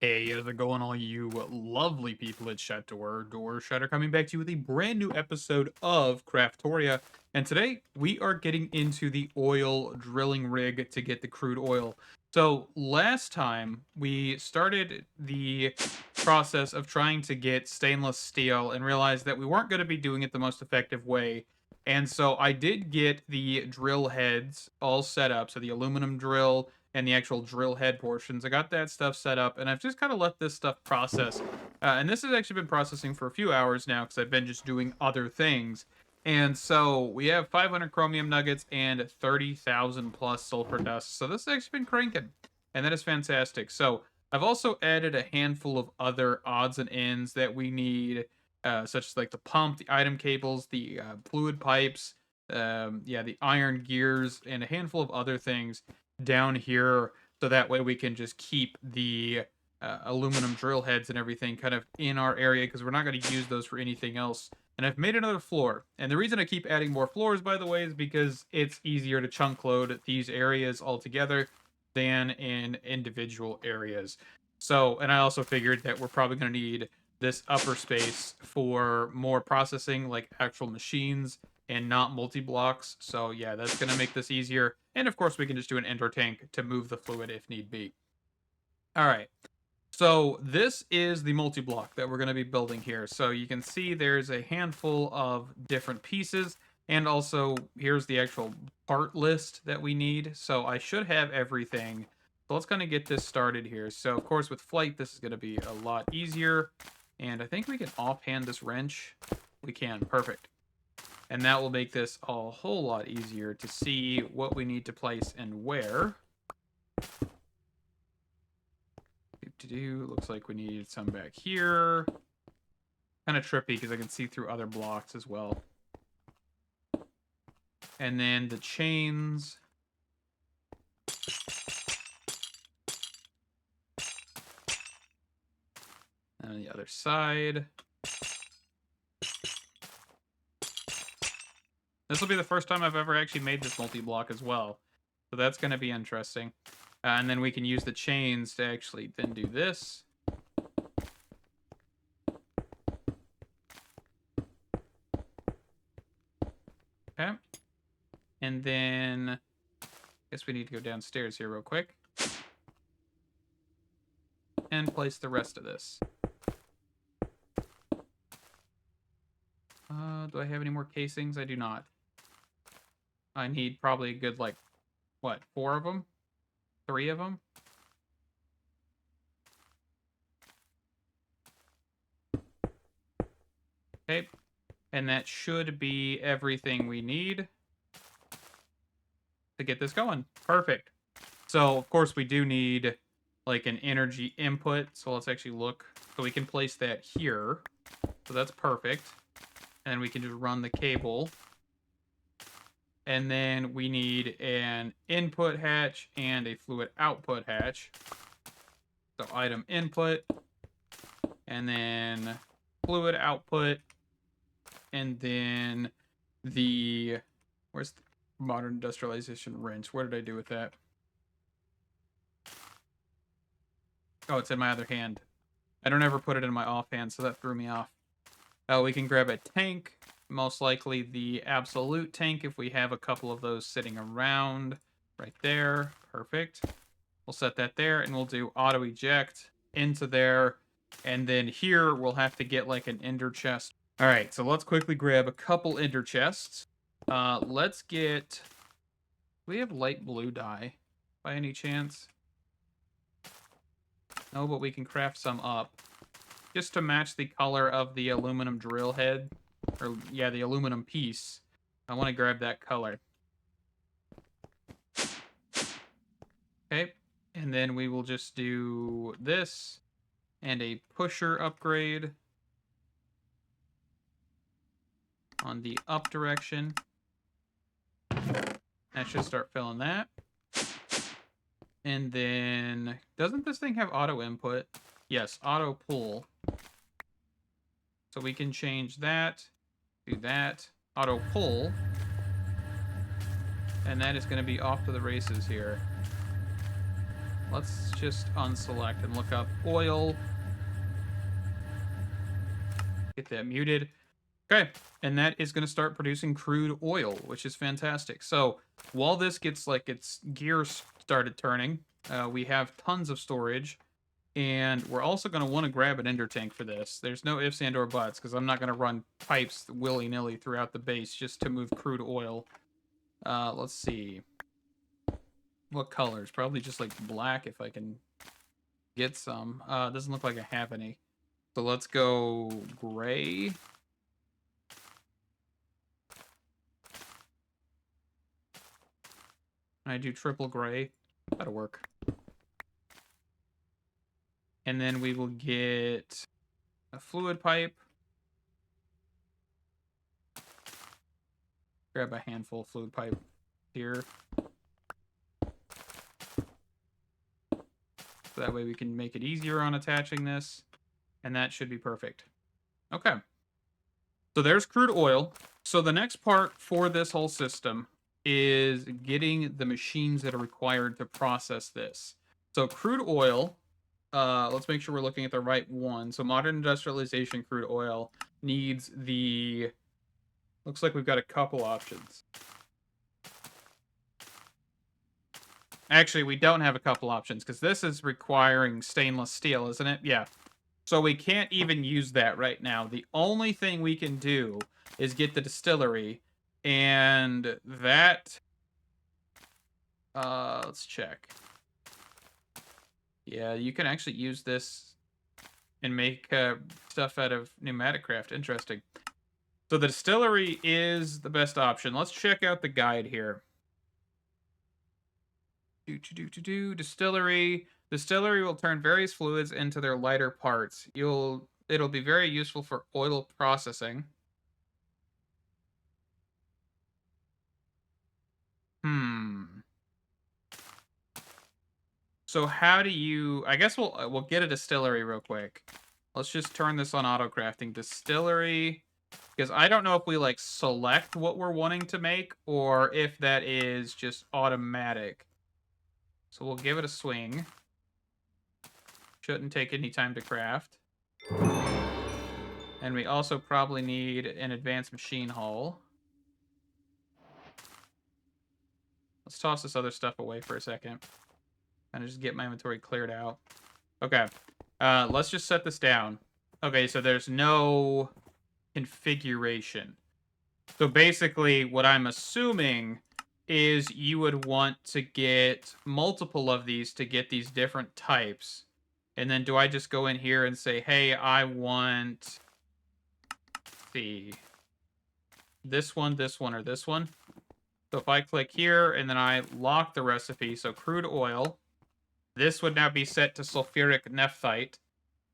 Hey, how's it going, all you lovely people at Chateau Door Shutter, coming back to you with a brand new episode of Craftoria. And today we are getting into the oil drilling rig to get the crude oil. So last time we started the process of trying to get stainless steel and realized that we weren't going to be doing it the most effective way. And so I did get the drill heads all set up. So the aluminum drill and the actual drill head portions. I got that stuff set up, and I've just kind of let this stuff process. And this has actually been processing for a few hours now because I've been just doing other things. And so we have 500 chromium nuggets and 30,000 plus sulfur dust. So this has actually been cranking, and that is fantastic. So I've also added a handful of other odds and ends that we need, such as like the pump, the item cables, the fluid pipes, yeah, the iron gears, and a handful of other things down here, so that way we can just keep the aluminum drill heads and everything kind of in our area, because we're not going to use those for anything else. And I've made another floor, and the reason I keep adding more floors, by the way, is because it's easier to chunk load these areas all together than in individual areas. So, and I also figured that we're probably going to need this upper space for more processing, like actual machines and not multi-blocks. So yeah, that's going to make this easier. And of course, we can just do an ender tank to move the fluid if need be. All right. So this is the multi-block that we're going to be building here. So you can see there's a handful of different pieces. And also, here's the actual part list that we need. So I should have everything. So let's kind of get this started here. So of course, with flight, this is going to be a lot easier. And I think we can offhand this wrench. We can. Perfect. And that will make this a whole lot easier to see what we need to place and where. Looks like we need some back here. Kind of trippy because I can see through other blocks as well. And then the chains. And on the other side. This will be the first time I've ever actually made this multi-block as well. So that's going to be interesting. And then we can use the chains to actually then do this. Okay. And then I guess we need to go downstairs here real quick. And place the rest of this. Do I have any more casings? I do not. I need probably a good, like, what, 4 of them? 3 of them? Okay. And that should be everything we need to get this going. Perfect. So, of course, we do need, like, an energy input. So let's actually look. So we can place that here. So that's perfect. And we can just run the cable. And then we need an input hatch and a fluid output hatch. So item input, and then fluid output, and then where's the modern industrialization wrench? What did I do with that? Oh, it's in my other hand. I don't ever put it in my offhand, so that threw me off. We can grab a tank. Most likely the absolute tank if we have a couple of those sitting around right there. Perfect. We'll set that there, and we'll do auto eject into there. And then here we'll have to get like an ender chest. All right, so let's quickly grab a couple ender chests. Let's get... Do we have light blue dye by any chance? No, but we can craft some up. Just to match the color of the aluminum drill head. Or, yeah, the aluminum piece. I want to grab that color. Okay. And then we will just do this. And a pusher upgrade. On the up direction. That should start filling that. And then... Doesn't this thing have auto input? Yes, auto pull. So we can change that. Do that. Auto pull. And that is going to be off to the races here. let's just unselect and look up oil. Get that muted. Okay, and that is going to start producing crude oil, which is fantastic. So while this gets like its gears started turning, we have tons of storage, and we're also going to want to grab an ender tank for this. There's no ifs and or buts, because I'm not going to run pipes willy-nilly throughout the base just to move crude oil. Let's see. What colors? Probably just like black if I can get some. Doesn't look like I have any. So let's go gray. I do triple gray. That'll work. And then we will get a fluid pipe. Grab a handful of fluid pipe here. So that way we can make it easier on attaching this. And that should be perfect. Okay. So there's crude oil. So the next part for this whole system is getting the machines that are required to process this. So crude oil, let's make sure we're looking at the right one. So modern industrialization crude oil needs the, looks like we've got a couple options. Actually, we don't have a couple options because this is requiring stainless steel, isn't it? Yeah. So we can't even use that right now. The only thing we can do is get the distillery, and that, let's check. Yeah, you can actually use this and make stuff out of pneumatic craft. Interesting. So the distillery is the best option. Let's check out the guide here. Distillery. Distillery will turn various fluids into their lighter parts. It'll be very useful for oil processing. So how do you, I guess we'll get a distillery real quick. Let's just turn this on auto crafting. Distillery, because I don't know if we like select what we're wanting to make or if that is just automatic. So we'll give it a swing. Shouldn't take any time to craft. And we also probably need an advanced machine hull. Let's toss this other stuff away for a second. And just get my inventory cleared out. Okay. Let's just set this down. Okay, so there's no configuration. So basically, what I'm assuming is you would want to get multiple of these to get these different types. And then do I just go in here and say, hey, I want, let's see, this one, or this one? So if I click here and then I lock the recipe, so crude oil, this would now be set to sulfuric nephthite.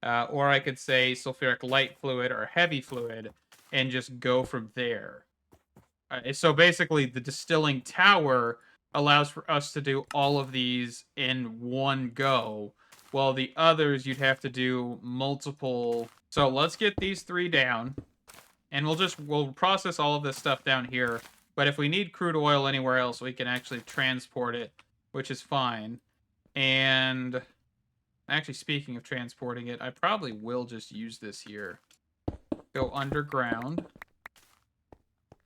Or I could say sulfuric light fluid or heavy fluid and just go from there. So basically, the distilling tower allows for us to do all of these in one go, while the others you'd have to do multiple. So let's get these three down, and we'll process all of this stuff down here. But if we need crude oil anywhere else, we can actually transport it, which is fine. And actually, speaking of transporting it, I probably will just use this here. Go underground.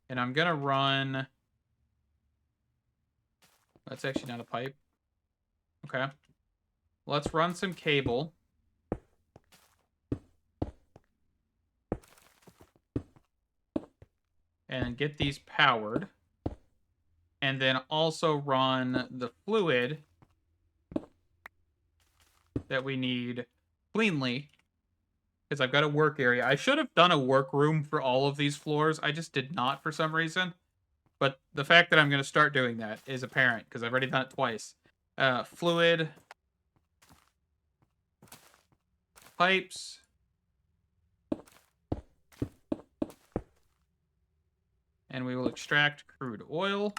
And I'm going to run... That's actually not a pipe. Okay. Let's run some cable. And get these powered. And then also run the fluid that we need cleanly. Because I've got a work area. I should have done a workroom for all of these floors. I just did not for some reason. But the fact that I'm going to start doing that is apparent, because I've already done it twice. Fluid. Pipes. And we will extract crude oil.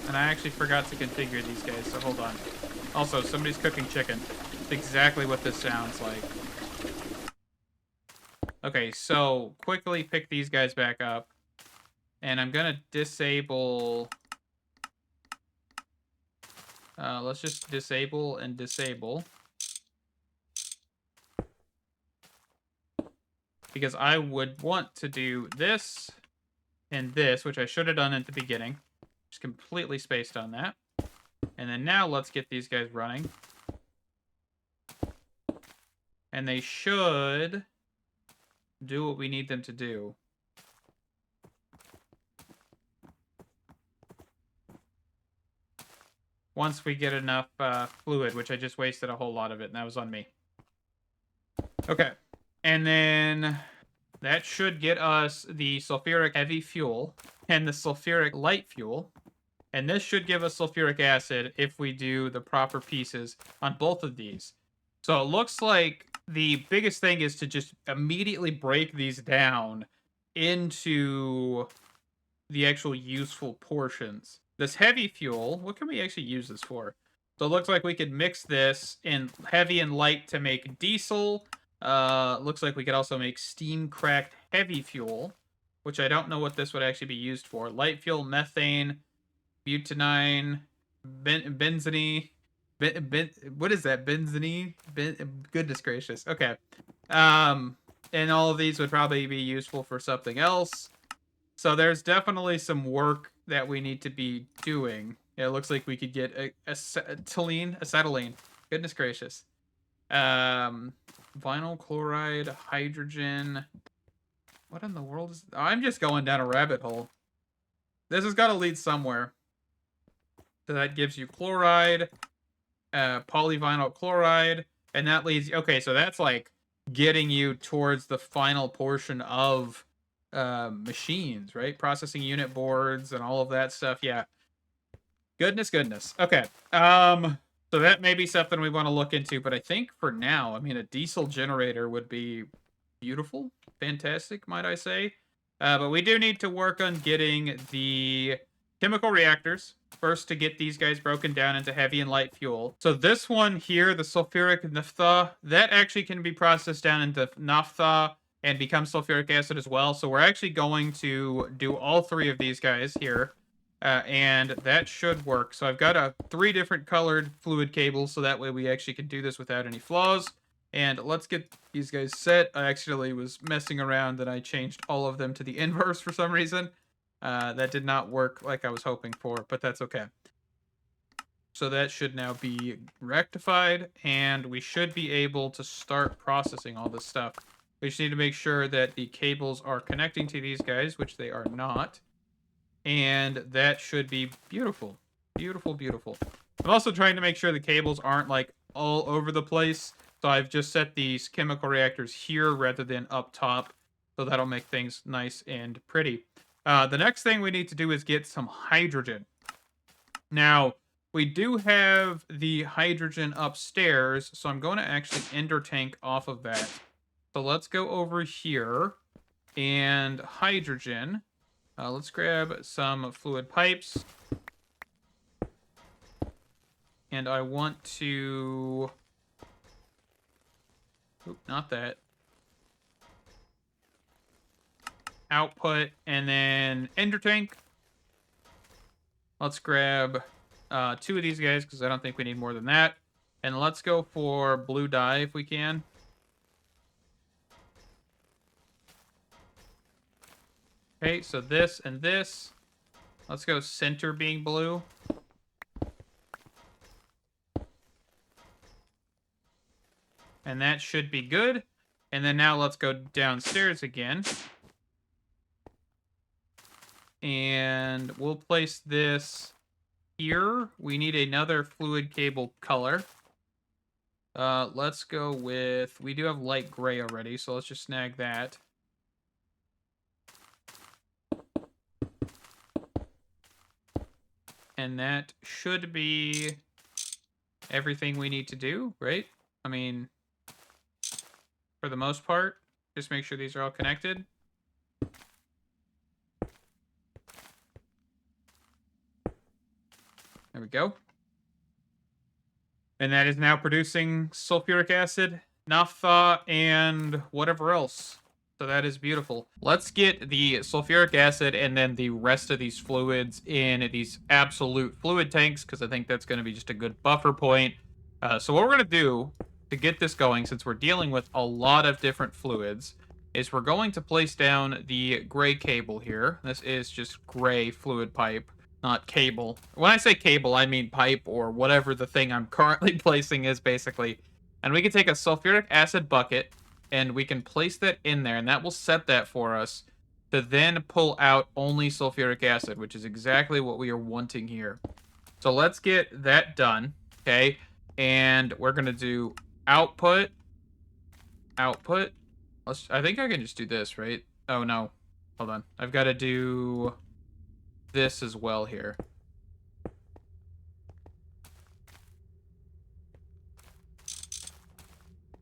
And I actually forgot to configure these guys, so hold on. Also, somebody's cooking chicken. That's exactly what this sounds like. Okay, so quickly pick these guys back up. And I'm going to disable Let's just disable and disable. Because I would want to do this and this, which I should have done at the beginning. Just completely spaced on that. And then now let's get these guys running. And they should do what we need them to do. Once we get enough fluid, which I just wasted a whole lot of it, and that was on me. Okay. And then that should get us the sulfuric heavy fuel and the sulfuric light fuel. And this should give us sulfuric acid if we do the proper pieces on both of these. So it looks like the biggest thing is to just immediately break these down into the actual useful portions. This heavy fuel, what can we actually use this for? So it looks like we could mix this in heavy and light to make diesel. Looks like we could also make steam cracked heavy fuel, which I don't know what this would actually be used for. Light fuel, methane, butane, benzene. What is that? Benzene? Goodness gracious. Okay. And all of these would probably be useful for something else. So there's definitely some work that we need to be doing. It looks like we could get acetylene. Goodness gracious. Vinyl chloride, hydrogen. What in the world is... I'm just going down a rabbit hole. This has got to lead somewhere. So that gives you chloride, polyvinyl chloride, and that leads... Okay, so that's like getting you towards the final portion of machines, right? Processing unit boards and all of that stuff. Yeah. Goodness. Okay. So that may be something we want to look into, but I think for now, I mean, a diesel generator would be beautiful, fantastic, might I say. But we do need to work on getting the chemical reactors first to get these guys broken down into heavy and light fuel. So this one here, the sulfuric naphtha, that actually can be processed down into naphtha and become sulfuric acid as well. So we're actually going to do all three of these guys here. And that should work. So I've got 3 different colored fluid cables, so that way we actually can do this without any flaws. And let's get these guys set. I actually was messing around and I changed all of them to the inverse for some reason. That did not work like I was hoping for, but that's okay. So that should now be rectified, and we should be able to start processing all this stuff. We just need to make sure that the cables are connecting to these guys, which they are not. And that should be beautiful. Beautiful. I'm also trying to make sure the cables aren't like all over the place. So I've just set these chemical reactors here rather than up top. So that'll make things nice and pretty. The next thing we need to do is get some hydrogen. Now, we do have the hydrogen upstairs, so I'm going to actually ender tank off of that. So let's go over here and hydrogen. Let's grab some fluid pipes. And I want to... Oop, not that. Output, and then ender tank. Let's grab 2 of these guys, because I don't think we need more than that. And let's go for blue dye if we can. Okay, so this and this. Let's go center being blue. And that should be good. And then now let's go downstairs again. And we'll place this here. We need another fluid cable color. Let's go with... We do have light gray already, so let's just snag that. And that should be everything we need to do, right? I mean, for the most part, just make sure these are all connected. There we go. And that is now producing sulfuric acid, naphtha, and whatever else. So that is beautiful. Let's get the sulfuric acid and then the rest of these fluids in these absolute fluid tanks, because I think that's going to be just a good buffer point. So what we're going to do to get this going, since we're dealing with a lot of different fluids, is we're going to place down the gray cable here. This is just gray fluid pipe, not cable. When I say cable, I mean pipe or whatever the thing I'm currently placing is, basically. And we can take a sulfuric acid bucket, and we can place that in there, and that will set that for us to then pull out only sulfuric acid, which is exactly what we are wanting here. So let's get that done, okay? And we're going to do output, output. I think I can just do this, right? Oh, no. Hold on. I've got to do this as well here.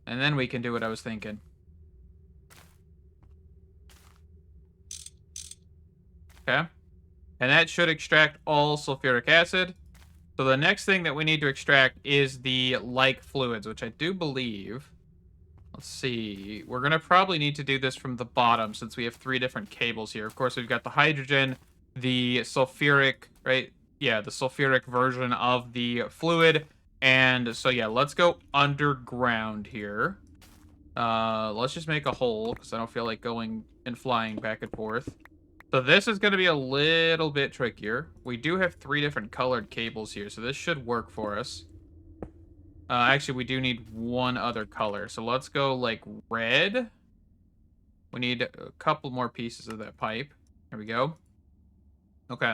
And then we can do what I was thinking. Okay. And that should extract all sulfuric acid. So the next thing that we need to extract is the like fluids, which I do believe... Let's see. We're going to probably need to do this from the bottom since we have 3 different cables here. Of course, we've got the hydrogen, the sulfuric, right? Yeah, the sulfuric version of the fluid. And so, yeah, let's go underground here. Let's just make a hole because I don't feel like going and flying back and forth. So this is going to be a little bit trickier. We do have 3 different colored cables here, so this should work for us. Actually, we do need 1 other color. So let's go, like, red. We need a couple more pieces of that pipe. There we go. Okay.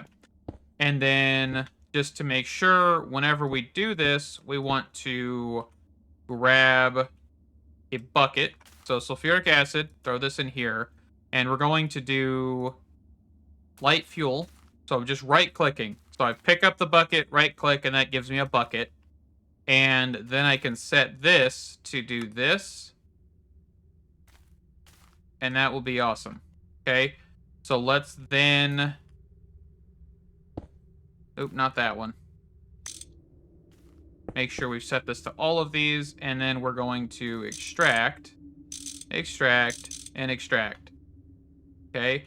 And then, just to make sure, whenever we do this, we want to grab a bucket. So sulfuric acid, throw this in here. And we're going to do light fuel. So I'm just right-clicking. So I pick up the bucket, right-click, and that gives me a bucket. And then I can set this to do this. And that will be awesome. Okay. So let's then... Oop, not that one. Make sure we've set this to all of these. And then we're going to extract, extract, and extract. Okay.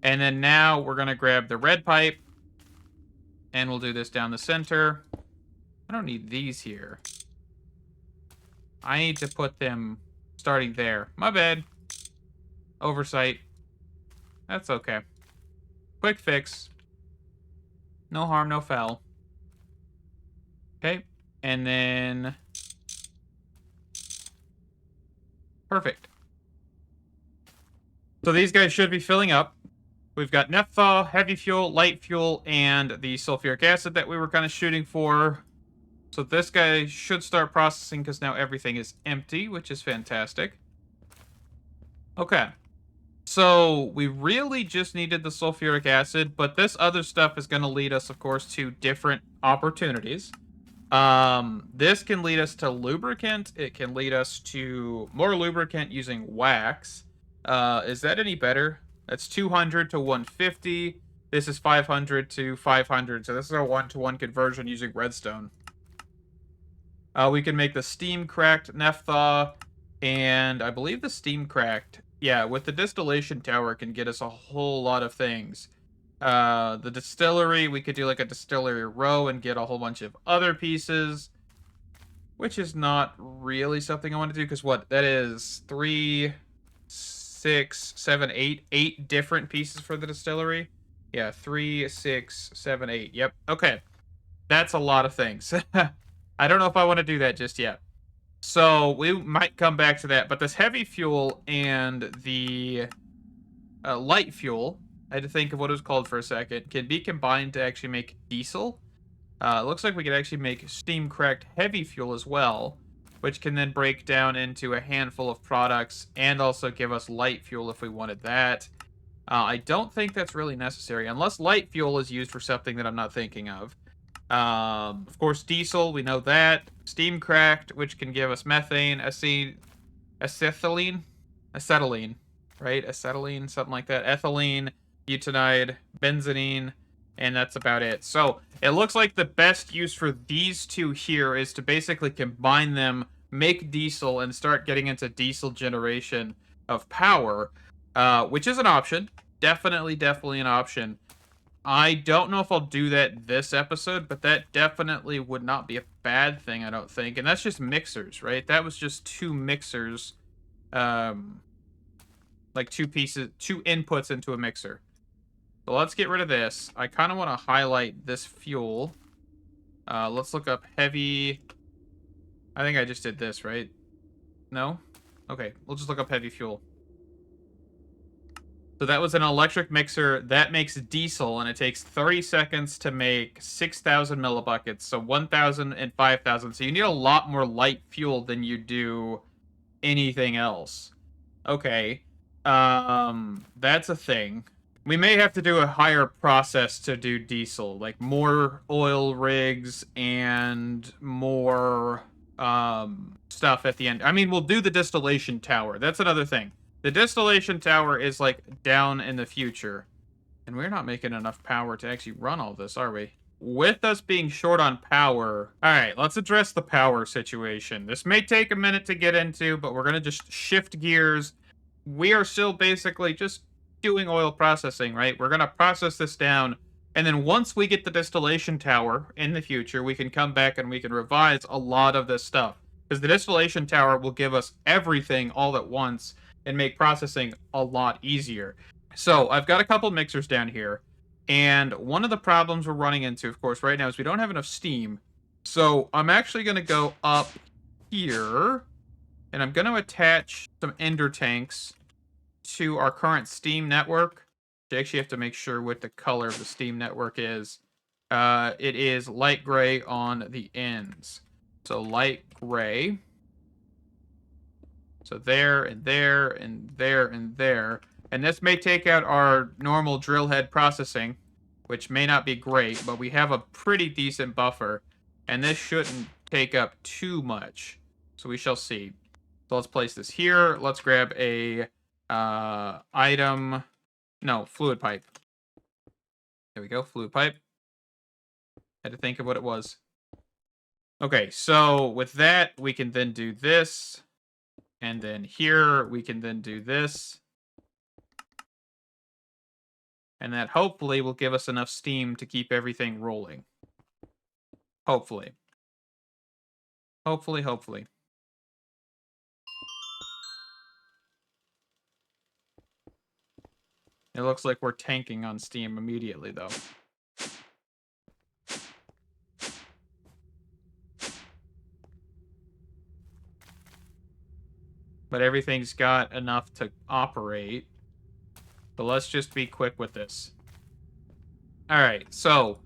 And then now we're going to grab the red pipe. And we'll do this down the center. I don't need these here. I need to put them starting there. My bad. Oversight. That's okay. Quick fix. No harm, no foul. Okay. And then... Perfect. So these guys should be filling up. We've got naphtha, heavy fuel, light fuel, and the sulfuric acid that we were kind of shooting for. So this guy should start processing because now everything is empty, which is fantastic. Okay. So we really just needed the sulfuric acid, but this other stuff is going to lead us, of course, to different opportunities. This can lead us to lubricant. It can lead us to more lubricant using wax. Is that any better? That's 200 to 150. This is 500 to 500. So this is a 1-to-1 conversion using redstone. We can make the steam cracked naphtha, and I believe the steam cracked, yeah, with the distillation tower can get us a whole lot of things. The distillery, we could do like a distillery row and get a whole bunch of other pieces, which is not really something I want to do, because what, that is 3, 6, 7, 8, 8 different pieces for the distillery. Yeah, 3, 6, 7, 8. Yep, okay. That's a lot of things. I don't know if I want to do that just yet. So we might come back to that. But this heavy fuel and the light fuel, I had to think of what it was called for a second, can be combined to actually make diesel. It looks like we could actually make steam cracked heavy fuel as well, which can then break down into a handful of products and also give us light fuel if we wanted that. I don't think that's really necessary, unless light fuel is used for something that I'm not thinking of. Of course, diesel, we know that. Steam cracked, which can give us methane, acetylene, right? Acetylene, something like that. Ethylene, butadiene, benzene, and that's about it. So it looks like the best use for these two here is to basically combine them, make diesel, and start getting into diesel generation of power. which is an option. Definitely an option. I don't know if I'll do that this episode, but that definitely would not be a bad thing, I don't think. And that's just mixers, right? That was just two mixers, um, like two inputs into a mixer. So let's get rid of this. I kind of want to highlight this fuel. Let's look up heavy. I think I just did this, right? No? Okay, we'll just look up heavy fuel. So that was an electric mixer. That makes diesel, and it takes 30 seconds to make 6,000 millibuckets. So 1,000 and 5,000. So you need a lot more light fuel than you do anything else. Okay. That's a thing. We may have to do a higher process to do diesel, like more oil rigs and more stuff at the end. I mean, we'll do the distillation tower. That's another thing. The distillation tower is like down in the future. And we're not making enough power to actually run all this, are we? With us being short on power. All right, let's address the power situation. This may take a minute to get into, but we're going to just shift gears. We are still basically just doing oil processing, right? We're going to process this down. And then once we get the distillation tower in the future, we can come back and we can revise a lot of this stuff. Because the distillation tower will give us everything all at once and make processing a lot easier. So I've got a couple mixers down here. And one of the problems we're running into, of course, right now is we don't have enough steam. So I'm actually going to go up here. And I'm going to attach some ender tanks to our current Steam network. You actually have to make sure what the color of the Steam network is. It is light gray on the ends. So light gray. So there, and there, and there, and there. And this may take out our normal drill head processing, which may not be great, but we have a pretty decent buffer. And this shouldn't take up too much. So we shall see. So let's place this here. Let's grab a fluid pipe. There we go, fluid pipe. Had to think of what it was. Okay, so with that, we can then do this. And then here, we can then do this. And that hopefully will give us enough steam to keep everything rolling. Hopefully. Hopefully. It looks like we're tanking on steam immediately, though. But everything's got enough to operate. So let's just be quick with this. Alright, so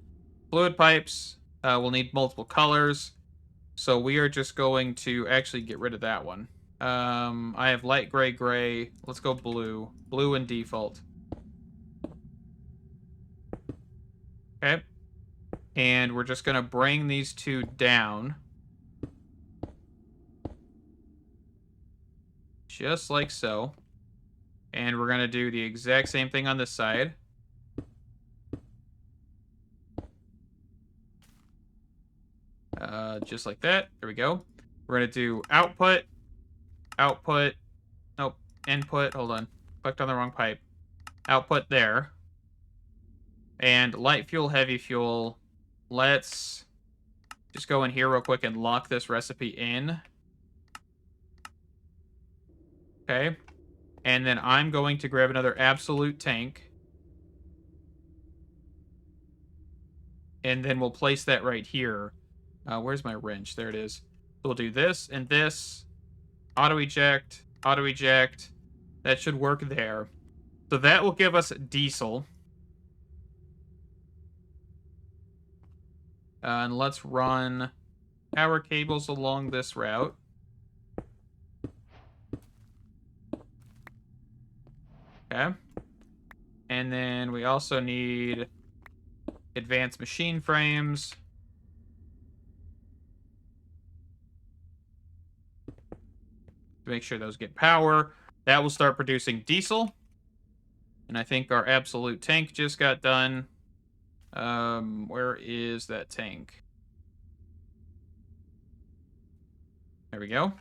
fluid pipes will need multiple colors. So we are just going to actually get rid of that one. I have light gray, gray. Let's go blue. Blue in default. Okay. And we're just going to bring these two down. Just like so. And we're going to do the exact same thing on this side. Just like that. There we go. We're going to do output. Nope. Input. Hold on. Clicked on the wrong pipe. Output there. And light fuel, heavy fuel. Let's just go in here real quick and lock this recipe in. Okay. And then I'm going to grab another absolute tank. And then we'll place that right here. Where's my wrench? There it is. So we'll do this and this. Auto eject. Auto eject. That should work there. So that will give us diesel. And let's run power cables along this route. Okay. And then we also need advanced machine frames. To make sure those get power. That will start producing diesel. And I think our absolute tank just got done. Where is that tank? There we go.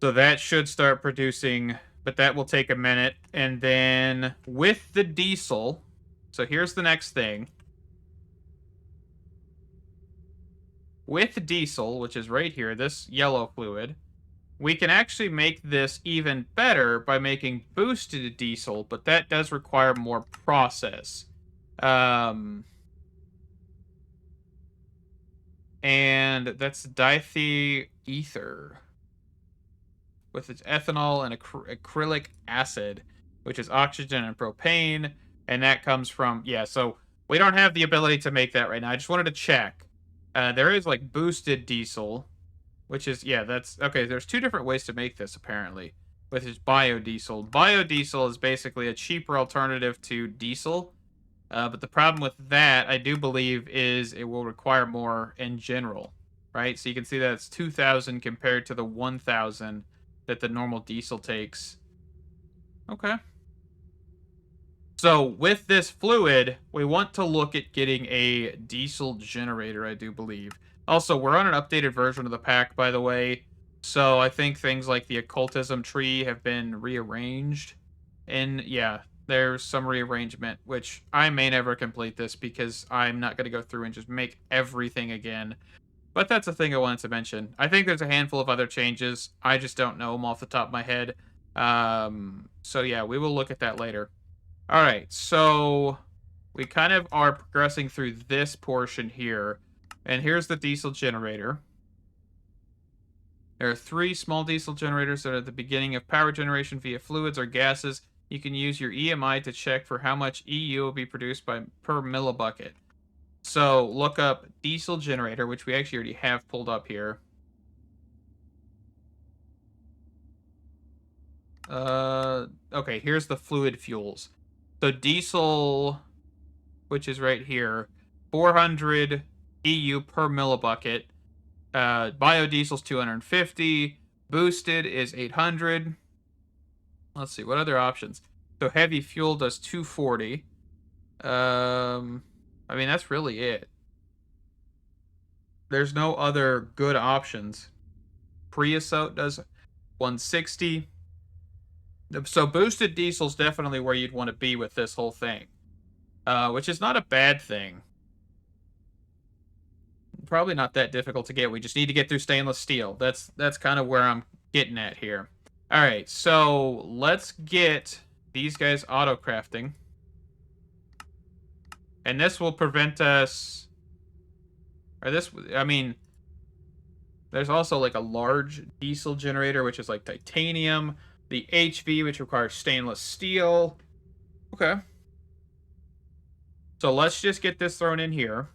So that should start producing but that will take a minute. And then with the diesel, so here's the next thing. With diesel, which is right here, this yellow fluid, we can actually make this even better by making boosted diesel, but that does require more process. Um, and that's diethyether with its ethanol and acrylic acid, which is oxygen and propane, and that comes from, yeah, so we don't have the ability to make that right now. I just wanted to check. There is like boosted diesel, which is, yeah, that's okay. There's two different ways to make this apparently, which is biodiesel. Biodiesel is basically a cheaper alternative to diesel, but the problem with that, I do believe, is it will require more in general, right? So you can see that it's 2,000 compared to the 1,000 that the normal diesel takes. Okay. So with this fluid, we want to look at getting a diesel generator, I do believe. Also, we're on an updated version of the pack, by the way. So I think things like the occultism tree have been rearranged. And yeah, there's some rearrangement, which I may never complete this because I'm not going to go through and just make everything again. But that's a thing I wanted to mention. I think there's a handful of other changes. I just don't know them off the top of my head. So yeah, we will look at that later. All right, so we kind of are progressing through this portion here. And here's the diesel generator. There are 3 small diesel generators that are at the beginning of power generation via fluids or gases. You can use your EMI to check for how much EU will be produced per millibucket. So look up diesel generator, which we actually already have pulled up here. Okay, here's the fluid fuels. So diesel, which is right here, 400 EU per millibucket. Biodiesel's 250. Boosted is 800. Let's see, what other options? So heavy fuel does 240. I mean, that's really it. There's no other good options. Creosote does 160. So boosted diesel's definitely where you'd want to be with this whole thing. Which is not a bad thing. Probably not that difficult to get. We just need to get through stainless steel. That's kind of where I'm getting at here. All right, so let's get these guys auto crafting. And this will prevent us, or this, I mean, there's also like a large diesel generator, which is like titanium. The HV, which requires stainless steel. Okay. So let's just get this thrown in here.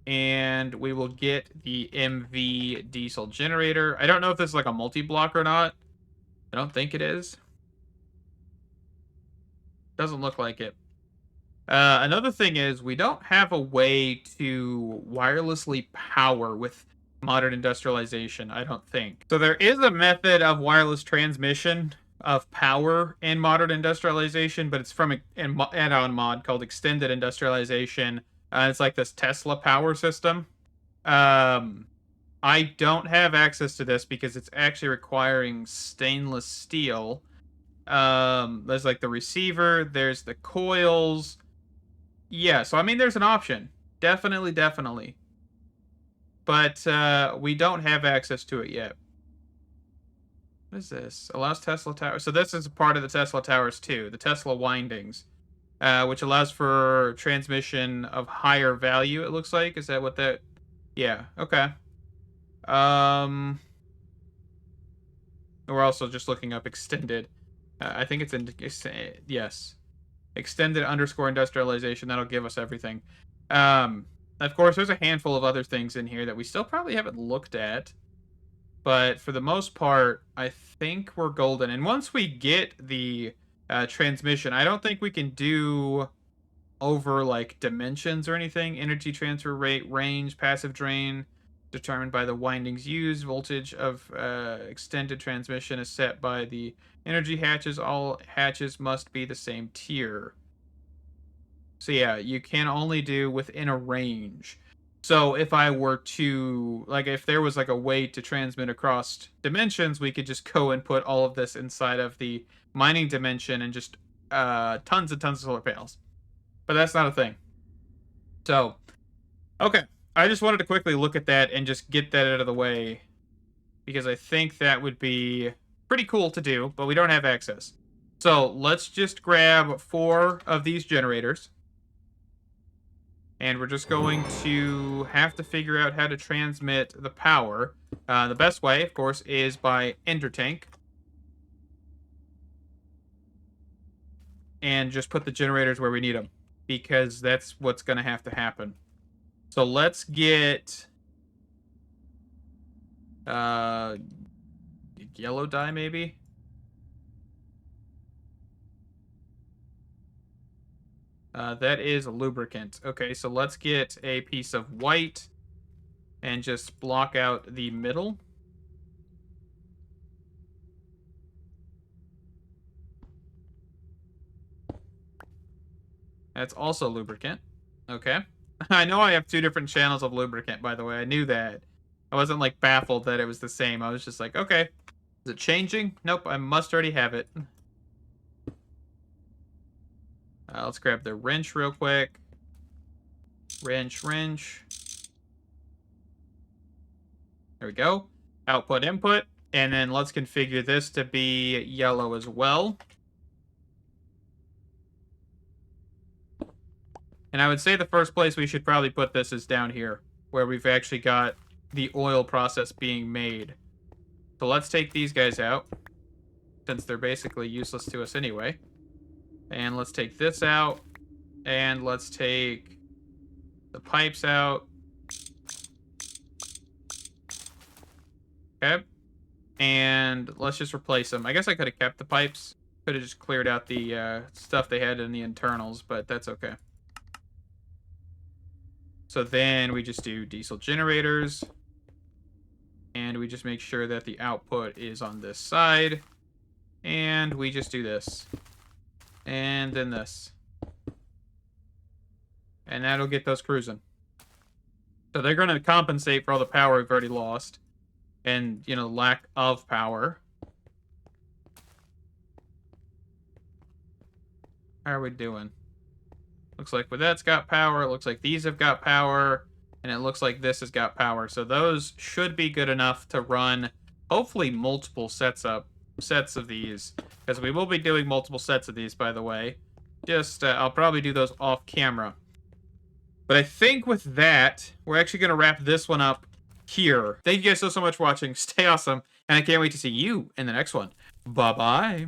And we will get the MV diesel generator. I don't know if this is like a multi-block or not. I don't think it is. Doesn't look like it. Another thing is we don't have a way to wirelessly power with modern industrialization, I don't think. So there is a method of wireless transmission of power in modern industrialization, but it's from an add-on mod called Extended Industrialization. It's like this Tesla power system. I don't have access to this because it's actually requiring stainless steel. There's like the receiver, there's the coils. Yeah, so I mean, there's an option. Definitely, definitely. But we don't have access to it yet. What is this? Allows Tesla Tower. So this is a part of the Tesla Towers too, the Tesla windings, which allows for transmission of higher value, it looks like. Is that what that... Yeah, okay. We're also just looking up extended. I think it's in... Yes. Extended _ industrialization. That'll give us everything. Of course, there's a handful of other things in here that we still probably haven't looked at. But for the most part, I think we're golden. And once we get the transmission, I don't think we can do over like dimensions or anything. Energy transfer rate, range, passive drain, determined by the windings used. Voltage of extended transmission is set by the energy hatches. All hatches must be the same tier. So yeah, you can only do within a range. So if I were to, like, if there was like a way to transmit across dimensions, we could just go and put all of this inside of the mining dimension and just tons and tons of solar panels. But that's not a thing. So, okay. I just wanted to quickly look at that and just get that out of the way because I think that would be pretty cool to do, but we don't have access. So let's just grab 4 of these generators. And we're just going to have to figure out how to transmit the power. The best way, of course, is by ender tank. And just put the generators where we need them. Because that's what's going to have to happen. So let's get... yellow dye, maybe? That is a lubricant. Okay, so let's get a piece of white and just block out the middle. That's also lubricant. Okay. I know I have 2 different channels of lubricant, by the way. I knew that. I wasn't, like, baffled that it was the same. I was just like, okay. Is it changing? Nope, I must already have it. Let's grab the wrench real quick. Wrench. There we go. Output, input. And then let's configure this to be yellow as well. And I would say the first place we should probably put this is down here, where we've actually got the oil process being made. So let's take these guys out, since they're basically useless to us anyway. And let's take this out, and let's take the pipes out. Okay. And let's just replace them. I guess I could have kept the pipes. Could have just cleared out the stuff they had in the internals, but that's okay. So then we just do diesel generators. And we just make sure that the output is on this side. And we just do this. And then this. And that'll get those cruising. So they're going to compensate for all the power we've already lost. And, you know, lack of power. How are we doing? Looks like with that's got power. It looks like these have got power. And it looks like this has got power. So those should be good enough to run, hopefully, multiple sets of these. Because we will be doing multiple sets of these, by the way. Just, I'll probably do those off camera. But I think with that, we're actually going to wrap this one up here. Thank you guys so much for watching. Stay awesome. And I can't wait to see you in the next one. Bye-bye.